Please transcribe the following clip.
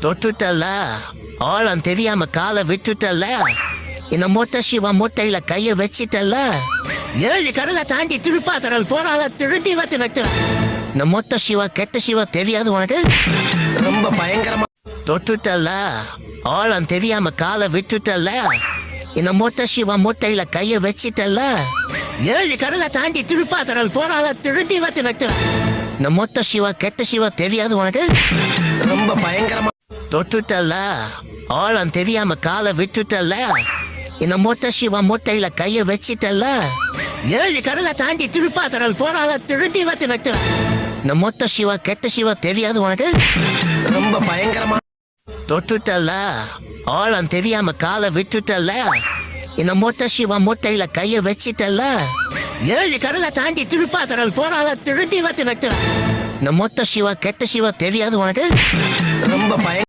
தொட்டுட்டல்ல, ஆழம் தெரியாம காலை விட்டுட்டல்ல, இந்த மொட்டை சிவா மொட்டையில கைய வச்சிட்டல்ல, 7 கடலை தாண்டி திருப்பாக்கடல் போறால திரும்பி வந்து வெட்டு. இந்த மொட்டை சிவா கெட்ட சிவா தெரியாது உனக்கு? ரொம்ப பயங்கரமா தொட்டுட்டல்ல, ஆழம் தெரியாம காலை விட்டுட்டல்ல, இந்த மொட்டை சிவா மொட்டையில கைய வச்சிட்டல்ல, 7 கடலை தாண்டி திருப்பாக்கடல் போறால திரும்பி வந்து வெட்டு. இந்த மொட்டை சிவா கெட்ட சிவா தெரியாது உனக்கு? ரொம்ப பயங்கரமா தொட்டுட்டல்ல, ஆழம் தெரியாம காலை விட்டுட்டல்ல, இந்த மொட்டை சிவா மொட்டையில கைய வச்சிட்டல்ல, 7 கடலை தாண்டி திருப்பாக்கடல் போறால திரும்பி வந்து வெட்டு. இந்த மொட்டை சிவா கெட்ட சிவா தெரியாது உனக்கு? ரொம்ப பயங்கரமா தொட்டுட்டல்ல, ஆழம் தெரியாம காலை விட்டுட்டல்ல, இந்த மொட்டை சிவா மொட்டையில கைய வச்சிட்டல்ல, 7 கடலை தாண்டி திருப்பாக்கடல் போறால திரும்பி வந்து வெட்டு. இந்த மொட்டை சிவா கெட்ட சிவா தெரியாது உனக்கு? ரொம்ப பயங்கரமா